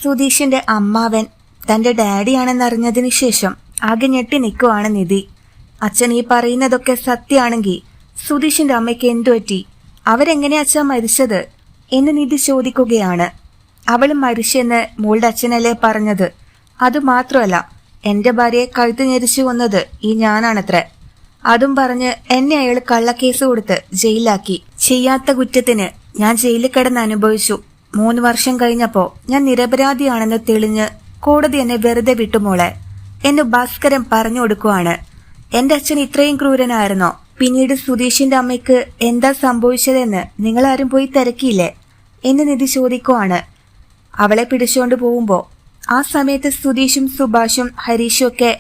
സുധീഷിന്റെ അമ്മാവൻ തന്റെ ഡാഡിയാണെന്നറിഞ്ഞതിനു ശേഷം ആകെ ഞെട്ടി നിൽക്കുവാണ് നിധി. അച്ഛൻ ഈ പറയുന്നതൊക്കെ സത്യമാണെങ്കിൽ സുധീഷിന്റെ അമ്മയ്ക്ക് എന്തുപറ്റി? അവരെങ്ങനെയാ അച്ഛൻ മരിച്ചത് എന്ന് നിധി ചോദിക്കുകയാണ്. അവൾ മരിച്ചെന്ന് മോളുടെ അച്ഛനല്ലേ പറഞ്ഞത്? അതുമാത്രമല്ല, എന്റെ ഭാര്യയെ കഴുത്ത് ഞെരിച്ചു കൊന്നത് ഈ ഞാനാണത്രേ. അതും പറഞ്ഞ് എന്നെ അയാൾ കള്ളക്കേസ് കൊടുത്ത് ജയിലാക്കി. ചെയ്യാത്ത കുറ്റത്തിന് ഞാൻ ജയിലിൽ കിടന്ന് അനുഭവിച്ചു. 3 വർഷം കഴിഞ്ഞപ്പോ ഞാൻ നിരപരാധിയാണെന്ന് തെളിഞ്ഞ് കോടതി എന്നെ വെറുതെ വിട്ടുമോളെ എന്ന് ഭാസ്കരൻ പറഞ്ഞു കൊടുക്കുവാണ്. എന്റെ അച്ഛൻ ഇത്രയും ക്രൂരനായിരുന്നോ? പിന്നീട് സുധീഷിന്റെ അമ്മയ്ക്ക് എന്താ സംഭവിച്ചതെന്ന് നിങ്ങളാരും പോയി തിരക്കിയില്ലേ എന്ന് നിധി ചോദിക്കുവാണ്. അവളെ പിടിച്ചുകൊണ്ട് പോകുമ്പോ ആ സമയത്ത് സുധീഷും സുഭാഷും ഹരീഷും ഒക്കെ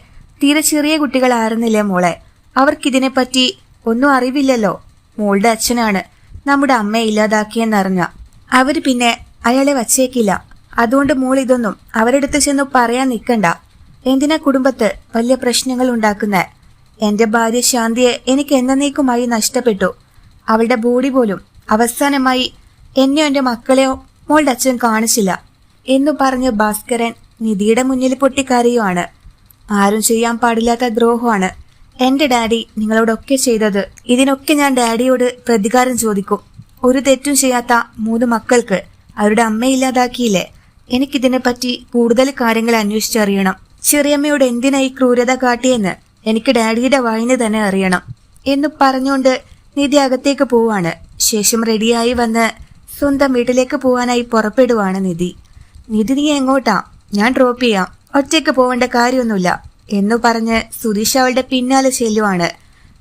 തീരെ ചെറിയ കുട്ടികളായിരുന്നില്ലേ മോളെ? അവർക്കിതിനെപ്പറ്റി ഒന്നും അറിവില്ലല്ലോ. മോളുടെ അച്ഛനാണ് നമ്മുടെ അമ്മയെ ഇല്ലാതാക്കിയെന്നറിഞ്ഞ അവര് പിന്നെ അയാളെ വച്ചേക്കില്ല. അതുകൊണ്ട് മോൾ ഇതൊന്നും അവരെടുത്ത് ചെന്ന് പറയാൻ നിൽക്കണ്ട. എന്തിനാ കുടുംബത്ത് വലിയ പ്രശ്നങ്ങൾ ഉണ്ടാക്കുന്നേ? എന്റെ ഭാര്യ ശാന്തിയെ എനിക്ക് എന്നേക്കുമായി നഷ്ടപ്പെട്ടു. അവളുടെ ബോഡി പോലും അവസാനമായി എന്നെയോ എന്റെ മക്കളെയോ മോളുടെ അച്ഛൻ കാണിച്ചില്ല എന്നു പറഞ്ഞ് ഭാസ്കരൻ നിധിയുടെ മുന്നിൽ പൊട്ടിക്കരയുവാണ്. ആരും ചെയ്യാൻ പാടില്ലാത്ത ദ്രോഹമാണ് എന്റെ ഡാഡി നിങ്ങളോടൊക്കെ ചെയ്തത്. ഇതിനൊക്കെ ഞാൻ ഡാഡിയോട് പ്രതികാരം ചോദിക്കും. ഒരു തെറ്റും ചെയ്യാത്ത 3 മക്കൾക്ക് അവരുടെ അമ്മയില്ലാതാക്കിയില്ലേ? എനിക്കിതിനെപ്പറ്റി കൂടുതൽ കാര്യങ്ങൾ അന്വേഷിച്ചറിയണം. ചെറിയമ്മയോട് എന്തിനാ ഈ ക്രൂരത കാട്ടിയെന്ന് എനിക്ക് ഡാഡിയുടെ വായിന് തന്നെ അറിയണം എന്ന് പറഞ്ഞുകൊണ്ട് നിധി അകത്തേക്ക് പോവാണ്. ശേഷം റെഡിയായി വന്ന് സ്വന്തം വീട്ടിലേക്ക് പോവാനായി പുറപ്പെടുവാണ് നിധി. നിധി നീ എങ്ങോട്ടാ? ഞാൻ ഡ്രോപ്പ് ചെയ്യാം, ഒറ്റയ്ക്ക് പോവേണ്ട കാര്യമൊന്നുമില്ല എന്നു പറഞ്ഞ് സുധീഷ് അവളുടെ പിന്നാലെ ചെല്ലുവാണ്.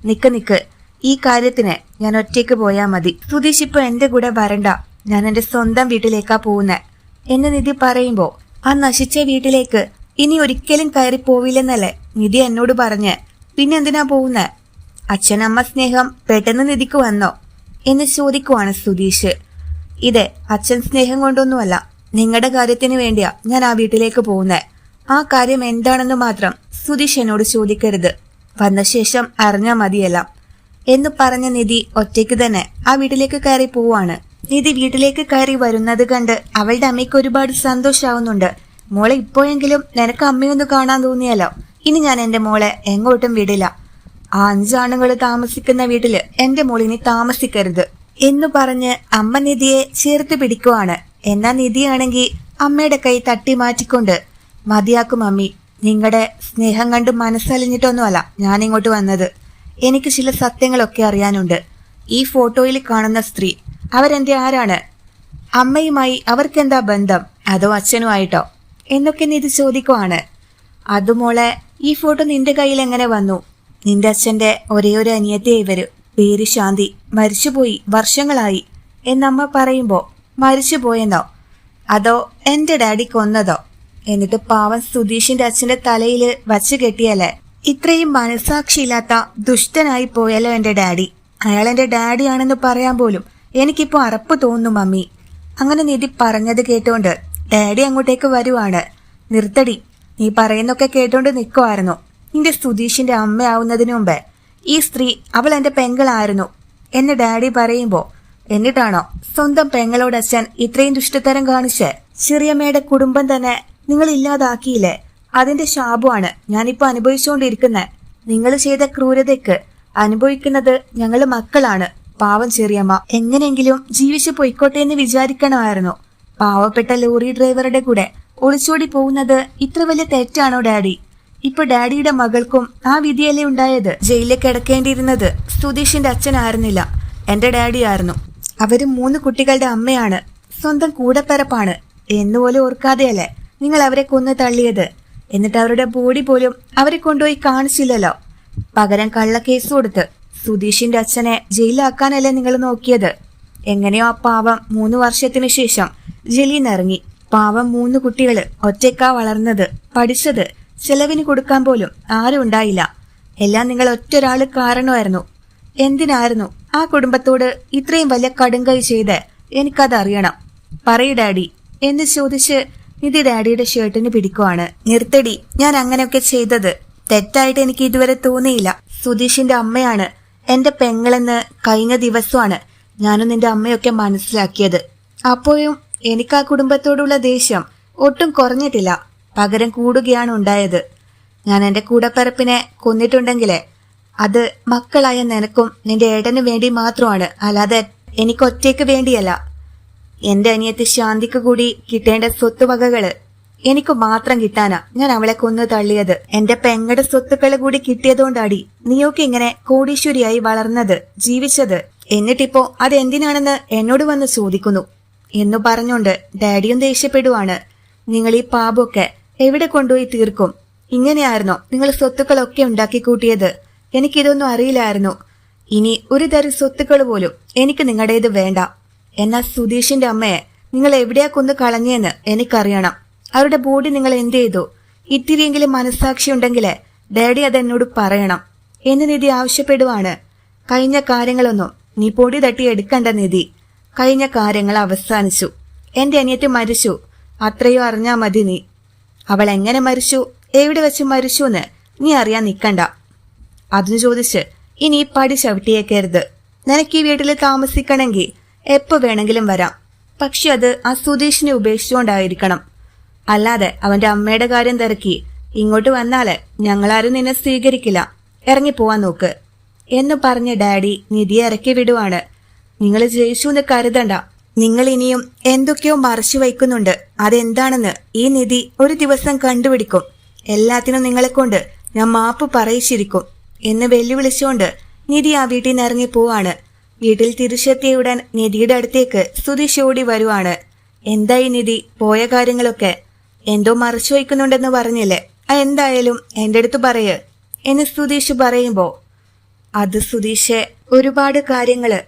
നിക്ക്, ഈ കാര്യത്തിന് ഞാൻ ഒറ്റയ്ക്ക് പോയാ മതി. സുധീഷ് ഇപ്പൊ എന്റെ കൂടെ വരണ്ട, ഞാൻ എന്റെ സ്വന്തം വീട്ടിലേക്കാ പോകുന്നേ എന്ന് നിധി പറയുമ്പോ, ആ നശിച്ച വീട്ടിലേക്ക് ഇനി ഒരിക്കലും കയറി പോവില്ലെന്നല്ലേ നിധി എന്നോട് പറഞ്ഞ്? പിന്നെന്തിനാ പോകുന്നേ? അച്ഛനമ്മ സ്നേഹം പെട്ടെന്ന് നിധിക്ക് വന്നോ എന്ന് ചോദിക്കുവാണ് സുധീഷ്. ഇതെ അച്ഛൻ സ്നേഹം കൊണ്ടൊന്നുമല്ല, നിങ്ങളുടെ കാര്യത്തിന് വേണ്ടിയാ ഞാൻ ആ വീട്ടിലേക്ക് പോകുന്നേ. ആ കാര്യം എന്താണെന്ന് മാത്രം സുധീഷ് എന്നോട് ചോദിക്കരുത്. വന്ന ശേഷം അറിഞ്ഞാ മതിയല്ല എന്ന് പറഞ്ഞ നിധി ഒറ്റയ്ക്ക് തന്നെ ആ വീട്ടിലേക്ക് കയറി പോവാണ്. നിധി വീട്ടിലേക്ക് കയറി വരുന്നത് കണ്ട് അവളുടെ അമ്മയ്ക്ക് ഒരുപാട് സന്തോഷാവുന്നുണ്ട്. മോളെ ഇപ്പോഴെങ്കിലും നിനക്ക് അമ്മയൊന്ന് കാണാൻ തോന്നിയാലോ? ഇനി ഞാൻ എന്റെ മോളെ എങ്ങോട്ടും വിടില്ല. ആ 5 ആണുങ്ങൾ താമസിക്കുന്ന വീട്ടില് എന്റെ മോളിനി താമസിക്കരുത് എന്നു പറഞ്ഞ് അമ്മ നിധിയെ ചേർത്ത് പിടിക്കുവാണ്. എന്നാ നിധിയാണെങ്കിൽ അമ്മയുടെ കൈ തട്ടി മാറ്റിക്കൊണ്ട്, മതിയാക്കും അമ്മി, നിങ്ങളുടെ സ്നേഹം കണ്ട് മനസ്സലിഞ്ഞിട്ടൊന്നുമല്ല ഞാനിങ്ങോട്ട് വന്നത്. എനിക്ക് ചില സത്യങ്ങളൊക്കെ അറിയാനുണ്ട്. ഈ ഫോട്ടോയിൽ കാണുന്ന സ്ത്രീ അവരെന്റെ ആരാണ്? അമ്മയുമായി അവർക്കെന്താ ബന്ധം? അതോ അച്ഛനുമായിട്ടോ എന്നൊക്കെ നിധി ചോദിക്കുവാണ്. അതുമോളെ, ഈ ഫോട്ടോ നിന്റെ കയ്യിൽ എങ്ങനെ വന്നു? നിന്റെ അച്ഛന്റെ ഒരേ ഒരു അനിയത്തിയെ ഇവര്, പേര് ശാന്തി, മരിച്ചുപോയി വർഷങ്ങളായി എന്നമ്മ പറയുമ്പോ, മരിച്ചുപോയെന്നോ അതോ എന്റെ ഡാഡി കൊന്നതോ? എന്നിട്ട് പാവം സുധീഷിന്റെ അച്ഛന്റെ തലയിൽ വച്ചു കെട്ടിയല്ലേ? ഇത്രയും മനസാക്ഷിയില്ലാത്ത ദുഷ്ടനായി പോയല്ലോ എന്റെ ഡാഡി. അയാൾ എന്റെ ഡാഡിയാണെന്ന് പറയാൻ പോലും എനിക്കിപ്പോ അറപ്പ് തോന്നുന്നു മമ്മി. അങ്ങനെ നിധി പറഞ്ഞത് കേട്ടോണ്ട് ഡാഡി അങ്ങോട്ടേക്ക് വരുവാണ്. നിർത്തടി, നീ പറയുന്നൊക്കെ കേട്ടോണ്ട് നിൽക്കുമായിരുന്നു. നിന്റെ സുധീഷിന്റെ അമ്മയാവുന്നതിനു മുമ്പേ ഈ സ്ത്രീ അവൾ എന്റെ പെങ്ങളായിരുന്നു എന്ന് ഡാഡി പറയുമ്പോ, എന്നിട്ടാണോ സ്വന്തം പെങ്ങളോട് അച്ഛൻ ഇത്രയും ദുഷ്ടതരം കാണിച്ച് ചെറിയമ്മയുടെ കുടുംബം തന്നെ നിങ്ങൾ ഇല്ലാതാക്കിയില്ലേ? അതിന്റെ ശാപമാണ് ഞാനിപ്പോ അനുഭവിച്ചുകൊണ്ടിരിക്കുന്നത്. നിങ്ങൾ ചെയ്ത ക്രൂരതയ്ക്ക് അനുഭവിക്കുന്നത് ഞങ്ങള് മക്കളാണ്. പാവം ചെറിയമ്മ എങ്ങനെയെങ്കിലും ജീവിച്ചു പൊയ്ക്കോട്ടെ എന്ന് വിചാരിക്കണമായിരുന്നു. പാവപ്പെട്ട ലോറി ഡ്രൈവറുടെ കൂടെ ഒളിച്ചോടി പോകുന്നത് ഇത്ര വലിയ തെറ്റാണോ ഡാഡി? ഇപ്പൊ ഡാഡിയുടെ മകൾക്കും ആ വിധിയല്ലേ ഉണ്ടായത്? ജയിലിൽ കിടക്കേണ്ടിയിരുന്നത് സുധീഷിന്റെ അച്ഛനായിരുന്നില്ല, എന്റെ ഡാഡിയായിരുന്നു. അവര് 3 കുട്ടികളുടെ അമ്മയാണ്, സ്വന്തം കൂടപ്പിറപ്പാണ് എന്നുപോലും ഓർക്കാതെയല്ലേ നിങ്ങൾ അവരെ കൊന്നു തള്ളിയത്? എന്നിട്ട് അവരുടെ ബോഡി പോലും അവരെ കൊണ്ടുപോയി കാണിച്ചില്ലല്ലോ. പകരം കള്ളക്കേസ് കൊടുത്ത് സുധീഷിന്റെ അച്ഛനെ ജയിലാക്കാനല്ലേ നിങ്ങൾ നോക്കിയത്? എങ്ങനെയോ ആ പാവം 3 വർഷത്തിനു ശേഷം ജയിലിൽ നിന്നിറങ്ങി. പാവം 3 കുട്ടികള് ഒറ്റയ്ക്കാ വളർന്നത്, പഠിച്ചത്. ചെലവിന് കൊടുക്കാൻ പോലും ആരും ഉണ്ടായില്ല. എല്ലാം നിങ്ങൾ ഒറ്റൊരാള് കാരണമായിരുന്നു. എന്തിനായിരുന്നു ആ കുടുംബത്തോട് ഇത്രയും വലിയ കടുങ്കൈ ചെയ്ത്? എനിക്കതറിയണം. പറയ് ഡാഡി എന്ന് ചോദിച്ച് നിധി ഡാഡിയുടെ ഷർട്ടിന് പിടിക്കുവാണ്. നിർത്തടി, ഞാൻ അങ്ങനെയൊക്കെ ചെയ്തത് തെറ്റായിട്ട് എനിക്ക് ഇതുവരെ തോന്നിയില്ല. സുധീഷിന്റെ അമ്മയാണ് എന്റെ പെങ്ങളെന്ന് കഴിഞ്ഞ ദിവസമാണ് ഞാനും നിന്റെ അമ്മയൊക്കെ മനസ്സിലാക്കിയത്. അപ്പോഴും എനിക്ക് ആ കുടുംബത്തോടുള്ള ദേഷ്യം ഒട്ടും കുറഞ്ഞിട്ടില്ല, പകരം കൂടുകയാണ് ഉണ്ടായത്. ഞാൻ എന്റെ കൂടപ്പിറപ്പിനെ കൊന്നിട്ടുണ്ടെങ്കിലേ അത് മക്കളായ നിനക്കും നിന്റെ ഏട്ടന് വേണ്ടി മാത്രമാണ്, അല്ലാതെ എനിക്കൊറ്റയ്ക്ക് വേണ്ടിയല്ല. എന്റെ അനിയത്തി ശാന്തിക്ക് കൂടി കിട്ടേണ്ട സ്വത്തുവകകള് എനിക്ക് മാത്രം കിട്ടാനാ ഞാൻ അവളെ കൊന്നു തള്ളിയത്. എന്റെ പെങ്ങടെ സ്വത്തുക്കള് കൂടി കിട്ടിയതുകൊണ്ടാടി നീയൊക്കെ ഇങ്ങനെ കോടീശ്വരിയായി വളർന്നത്, ജീവിച്ചത്. എന്നിട്ടിപ്പോ അതെന്തിനാണെന്ന് എന്നോട് വന്ന് ചോദിക്കുന്നു എന്നു പറഞ്ഞോണ്ട് ഡാഡിയും ദേഷ്യപ്പെടുവാണ്. നിങ്ങൾ ഈ പാപമൊക്കെ എവിടെ കൊണ്ടുപോയി തീർക്കും? ഇങ്ങനെയായിരുന്നോ നിങ്ങൾ സ്വത്തുക്കളൊക്കെ ഉണ്ടാക്കി കൂട്ടിയത്? എനിക്കിതൊന്നും അറിയില്ലായിരുന്നു. ഇനി ഒരു തരം സ്വത്തുക്കൾ പോലും എനിക്ക് നിങ്ങളുടേത് വേണ്ട. എന്നാൽ സുധീഷിന്റെ അമ്മയെ നിങ്ങൾ എവിടെയാ കൊന്നു കളഞ്ഞെന്ന് എനിക്കറിയണം. അവരുടെ ബോഡി നിങ്ങൾ എന്ത് ചെയ്തു? ഇത്തിരിയെങ്കിലും മനസ്സാക്ഷി ഉണ്ടെങ്കിലേ ഡാഡി അതെന്നോട് പറയണം എന്ന് നിധി ആവശ്യപ്പെടുവാണ്. കഴിഞ്ഞ കാര്യങ്ങളൊന്നും നീ പൊടി തട്ടി എടുക്കണ്ട നിധി. കഴിഞ്ഞ കാര്യങ്ങൾ അവസാനിച്ചു. എന്റെ അനിയത്തി മരിച്ചു, അത്രയോ അറിഞ്ഞാ മതി നീ. അവൾ എങ്ങനെ മരിച്ചു, എവിടെ വെച്ച് മരിച്ചു എന്ന് നീ അറിയാൻ നിക്കണ്ട. അതിനു ചോദിച്ച് ഇനി ഈ പടി ചവിട്ടിയേക്കരുത്. നിനക്ക് ഈ വീട്ടിൽ താമസിക്കണമെങ്കിൽ എപ്പോ വേണമെങ്കിലും വരാം. പക്ഷെ അത് ആ സുധീഷിനെ ഉപേക്ഷിച്ചുകൊണ്ടായിരിക്കണം. അല്ലാതെ അവന്റെ അമ്മയുടെ കാര്യം തിരക്കി ഇങ്ങോട്ട് വന്നാല് ഞങ്ങളാരും നിന്നെ സ്വീകരിക്കില്ല. ഇറങ്ങിപ്പോവാൻ നോക്ക് എന്ന് പറഞ്ഞ ഡാഡി നിധിയെ ഇറക്കി വിടുവാണ്. നിങ്ങൾ ജയിച്ചു എന്ന് കരുതണ്ട. നിങ്ങൾ ഇനിയും എന്തൊക്കെയോ മറച്ചു വയ്ക്കുന്നുണ്ട്. അതെന്താണെന്ന് ഈ നിധി ഒരു ദിവസം കണ്ടുപിടിക്കും. എല്ലാത്തിനും നിങ്ങളെ കൊണ്ട് ഞാൻ മാപ്പ് പറയിച്ചിരിക്കും എന്ന് വെല്ലുവിളിച്ചുകൊണ്ട് നിധി ആ വീട്ടിൽ നിന്ന് ഇറങ്ങി പോവാണ്. വീട്ടിൽ തിരിച്ചെത്തിയുടൻ നിധിയുടെ അടുത്തേക്ക് സുധീഷ് ഓടി വരുവാണ്. എന്തായി നിധി, പോയ കാര്യങ്ങളൊക്കെ? എന്തോ മറച്ചു വയ്ക്കുന്നുണ്ടെന്ന് പറഞ്ഞില്ലേ, എന്തായാലും എന്റെ അടുത്ത് പറയ് എന്ന് സുധീഷ് പറയുമ്പോ, അത് സുധീഷെ, ഒരുപാട് കാര്യങ്ങള്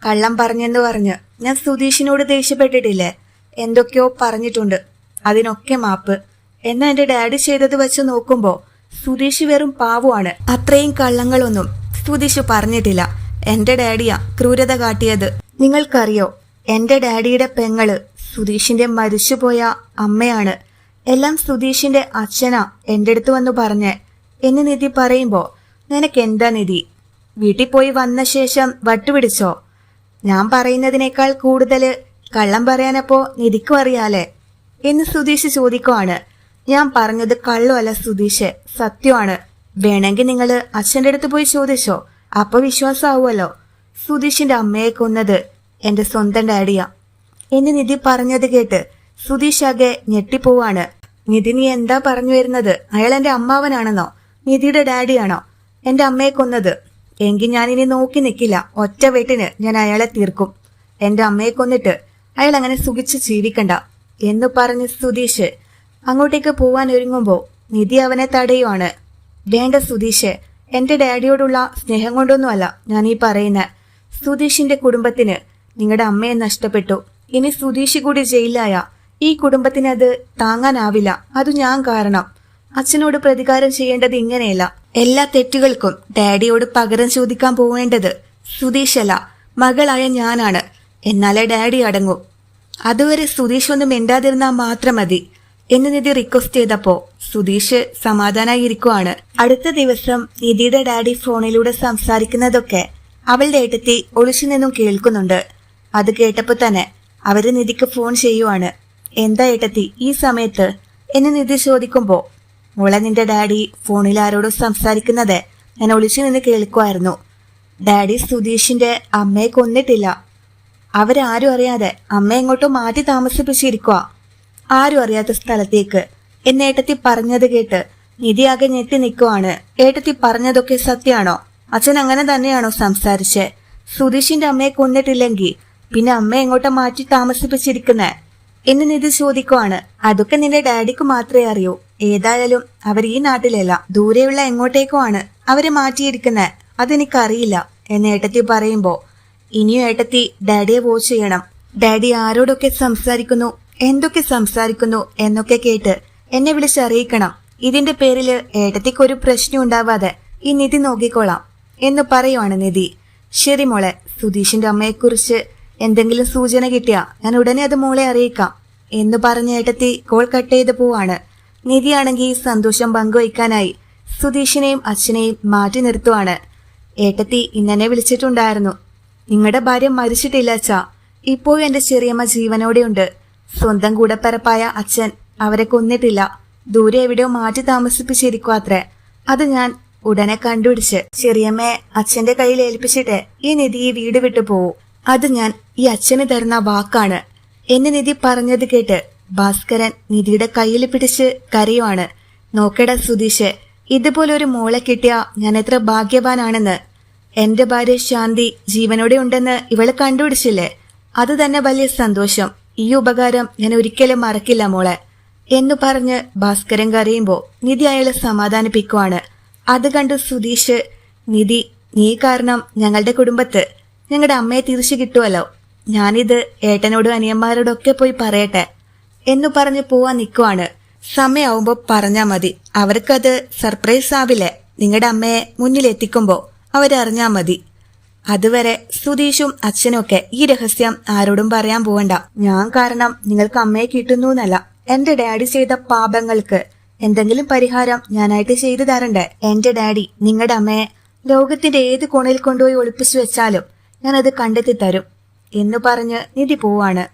കള്ളം പറഞ്ഞെന്ന് പറഞ്ഞ് ഞാൻ സുധീഷിനോട് ദേഷ്യപ്പെട്ടിട്ടില്ലേ? എന്തൊക്കെയോ പറഞ്ഞിട്ടുണ്ട്, അതിനൊക്കെ മാപ്പ്. എന്നാ എന്റെ ഡാഡി ചെയ്തത് വെച്ച് നോക്കുമ്പോ സുധീഷ് വെറും പാവമാണ്. അത്രയും കള്ളങ്ങളൊന്നും സുധീഷ് പറഞ്ഞിട്ടില്ല. എന്റെ ഡാഡിയാ ക്രൂരത കാട്ടിയത്. നിങ്ങൾക്കറിയോ, എന്റെ ഡാഡിയുടെ പെങ്ങള് സുധീഷിന്റെ മരിച്ചുപോയ അമ്മയാണ്. എല്ലാം സുധീഷിന്റെ അച്ഛനാ എന്റെ അടുത്ത് വന്നു പറഞ്ഞേ എന്ന് നിധി പറയുമ്പോ, നിനക്കെന്താ നിധി, വീട്ടിൽ പോയി വന്ന ശേഷം വട്ടുപിടിച്ചോ? ഞാൻ പറയുന്നതിനേക്കാൾ കൂടുതല് കള്ളം പറയാനപ്പോ നിധിക്കും അറിയാലേ എന്ന് സുധീഷ് ചോദിക്കുവാണ്. ഞാൻ പറഞ്ഞത് കള്ളമല്ല സുധീഷ്, സത്യമാണ്. വേണമെങ്കിൽ നിങ്ങള് അച്ഛന്റെ അടുത്ത് പോയി ചോദിച്ചോ, അപ്പൊ വിശ്വാസമാവുമല്ലോ. സുധീഷിന്റെ അമ്മയെ കൊന്നത് എന്റെ സ്വന്തം ഡാഡിയാ എന്ന് നിധി പറഞ്ഞത് കേട്ട് സുധീഷ് ആകെ ഞെട്ടിപ്പോവാണ്. നിധി, നീ എന്താ പറഞ്ഞു വരുന്നത്? അയാൾ എന്റെ അമ്മാവനാണെന്നോ? നിധിയുടെ ഡാഡിയാണോ എന്റെ അമ്മയെ കൊന്നത്? എങ്കിൽ ഞാൻ ഇനി നോക്കി നിൽക്കില്ല. ഒറ്റ വെട്ടിന് ഞാൻ അയാളെ തീർക്കും. എന്റെ അമ്മയെ കൊന്നിട്ട് അയാൾ അങ്ങനെ സുഖിച്ച് ജീവിക്കണ്ട എന്ന് പറഞ്ഞ് സുധീഷ് അങ്ങോട്ടേക്ക് പോവാൻ ഒരുങ്ങുമ്പോ നിധി അവനെ തടയുവാണ്. വേണ്ട സുധീഷ്, എന്റെ ഡാഡിയോടുള്ള സ്നേഹം കൊണ്ടൊന്നുമല്ല ഞാൻ ഈ പറയുന്നത്. സുധീഷിന്റെ കുടുംബത്തിന് നിങ്ങളുടെ അമ്മയെ നഷ്ടപ്പെട്ടു. ഇനി സുധീഷ് കൂടി ജയിലായ ഈ കുടുംബത്തിന് അത് താങ്ങാനാവില്ല. അത് ഞാൻ കാരണം. അച്ഛനോട് പ്രതികാരം ചെയ്യേണ്ടത് ഇങ്ങനെയല്ല. എല്ലാ തെറ്റുകൾക്കും ഡാഡിയോട് പകരം ചോദിക്കാൻ പോവേണ്ടത് സുധീഷല്ല, മകളായ ഞാനാണ്. എന്നാലേ ഡാഡി അടങ്ങൂ. അതുവരെ സുധീഷ് ഒന്നും മിണ്ടാതിരുന്നാൽ മാത്രം മതി എന്ന് നിധി റിക്വസ്റ്റ് ചെയ്തപ്പോ സുധീഷ് സമാധാനായിരിക്കുവാണ്. അടുത്ത ദിവസം നിധിയുടെ ഡാഡി ഫോണിലൂടെ സംസാരിക്കുന്നതൊക്കെ അവളുടെ ഏട്ടത്തി ഒളിച്ചു നിന്നും കേൾക്കുന്നുണ്ട്. അത് കേട്ടപ്പോ തന്നെ അവര് നിധിക്ക് ഫോൺ ചെയ്യുവാണ്. എന്താ ഏട്ടത്തി ഈ സമയത്ത് എന്ന് നിധി ചോദിക്കുമ്പോ, മോളെ, നിന്റെ ഡാഡി ഫോണിൽ ആരോടും സംസാരിക്കുന്നത് ഞാൻ ഒളിച്ചു നിന്ന് കേൾക്കുമായിരുന്നു. ഡാഡി സുധീഷിന്റെ അമ്മയെ കൊന്നിട്ടില്ല. അവരാരും അറിയാതെ അമ്മ എങ്ങോട്ടോ മാറ്റി താമസിപ്പിച്ചിരിക്കുക, ആരും അറിയാത്ത സ്ഥലത്തേക്ക് എന്ന് ഏട്ടത്തി പറഞ്ഞത് കേട്ട് നിധി ആകെ ഞെട്ടി നിൽക്കുവാണ്. ഏട്ടത്തി പറഞ്ഞതൊക്കെ സത്യാണോ? അച്ഛൻ അങ്ങനെ തന്നെയാണോ സംസാരിച്ചേ? സുധീഷിന്റെ അമ്മയെ കൊന്നിട്ടില്ലെങ്കിൽ പിന്നെ അമ്മ എങ്ങോട്ടാ മാറ്റി താമസിപ്പിച്ചിരിക്കുന്നേ എന്ന് നിധി ചോദിക്കുവാണ്. അതൊക്കെ നിന്റെ ഡാഡിക്ക് മാത്രമേ അറിയൂ. ഏതായാലും അവർ ഈ നാട്ടിലല്ല, ദൂരെയുള്ള എങ്ങോട്ടേക്കുമാണ് അവരെ മാറ്റിയിരിക്കുന്നേ, അതെനിക്കറിയില്ല എന്ന് ഏട്ടത്തി പറയുമ്പോ, ഇനിയും ഏട്ടത്തി ഡാഡിയെ വാച്ച് ചെയ്യണം. ഡാഡി ആരോടൊക്കെ സംസാരിക്കുന്നു, എന്തൊക്കെ സംസാരിക്കുന്നു എന്നൊക്കെ കേട്ട് എന്നെ വിളിച്ചറിയിക്കണം. ഇതിന്റെ പേരില് ഏട്ടത്തിക്ക് ഒരു പ്രശ്നം ഉണ്ടാവാതെ ഈ നിധി നോക്കിക്കോളാം എന്ന് പറയുവാണ് നിധി. ശരി മോളെ, സുധീഷിന്റെ അമ്മയെക്കുറിച്ച് എന്തെങ്കിലും സൂചന കിട്ടിയാ ഞാൻ ഉടനെ അത് മോളെ അറിയിക്കാം എന്ന് പറഞ്ഞ ഏട്ടത്തി കോൾ കട്ട് ചെയ്ത് പോവാണ്. നിധിയാണെങ്കിൽ സന്തോഷം പങ്കുവയ്ക്കാനായി സുധീഷിനെയും അച്ഛനെയും മാറ്റി നിർത്തുവാണ്. ഏട്ടത്തി ഇന്നെ വിളിച്ചിട്ടുണ്ടായിരുന്നു. നിങ്ങളുടെ ഭാര്യ മരിച്ചിട്ടില്ല അച്ഛാ, ഇപ്പോഴും എന്റെ ചെറിയമ്മ ജീവനോടെയുണ്ട്. സ്വന്തം കൂടപ്പിറപ്പായ അച്ഛൻ അവരെ കൊന്നിട്ടില്ല. ദൂരെ എവിടെയോ മാറ്റി താമസിപ്പിച്ചിരിക്കുവാത്രേ. അത് ഞാൻ ഉടനെ കണ്ടുപിടിച്ച് ചെറിയമ്മയെ അച്ഛന്റെ കയ്യിൽ ഏൽപ്പിച്ചിട്ട് ഈ നിധി ഈ വീട് വിട്ടു പോവൂ. അത് ഞാൻ ഈ അച്ഛന് തരുന്ന വാക്കാണ് എന്ന് നിധി പറഞ്ഞത് കേട്ട് ഭാസ്കരൻ നിധിയുടെ കയ്യിൽ പിടിച്ച് കരയുവാണ്. നോക്കടാ സുധീഷ്, ഇതുപോലൊരു മോളെ കിട്ടിയ ഞാൻ എത്ര ഭാഗ്യവാനാണെന്ന്. എന്റെ ഭാര്യ ശാന്തി ജീവനോടെ ഉണ്ടെന്ന് ഇവള് കണ്ടുപിടിച്ചില്ലേ, അത് തന്നെ വലിയ സന്തോഷം. ഈ ഉപകാരം ഞാൻ ഒരിക്കലും മറക്കില്ല മോളെ എന്നു പറഞ്ഞ് ഭാസ്കരൻ കരയുമ്പോ നിധി അയാളെ സമാധാനിപ്പിക്കുവാണ്. അത് കണ്ട് സുധീഷ്, നിധി, നീ കാരണം ഞങ്ങളുടെ കുടുംബത്ത് ഞങ്ങളുടെ അമ്മയെ തിരിച്ചു കിട്ടുമല്ലോ. ഞാനിത് ഏട്ടനോടും അനിയന്മാരോടൊക്കെ പോയി പറയട്ടെ എന്നു പറഞ്ഞ് പോവാൻ നിൽക്കുവാണ്. സമയാവുമ്പോ പറഞ്ഞാ മതി, അവർക്കത് സർപ്രൈസ് ആവില്ലേ. നിങ്ങളുടെ അമ്മയെ മുന്നിലെത്തിക്കുമ്പോ അവരറിഞ്ഞാ മതി. അതുവരെ സുധീഷും അച്ഛനും ഒക്കെ ഈ രഹസ്യം ആരോടും പറയാൻ പോവണ്ട. ഞാൻ കാരണം നിങ്ങൾക്ക് അമ്മയെ കിട്ടുന്നു എന്നല്ല, എന്റെ ഡാഡി ചെയ്ത പാപങ്ങൾക്ക് എന്തെങ്കിലും പരിഹാരം ഞാനായിട്ട് ചെയ്തു തരണ്ടേ. എന്റെ ഡാഡി നിങ്ങളുടെ അമ്മയെ ലോകത്തിന്റെ ഏത് കോണിൽ കൊണ്ടുപോയി ഒളിപ്പിച്ചു വെച്ചാലും ഞാനത് കണ്ടെത്തി തരും എന്നു പറഞ്ഞ് നിധി പോവാണ്.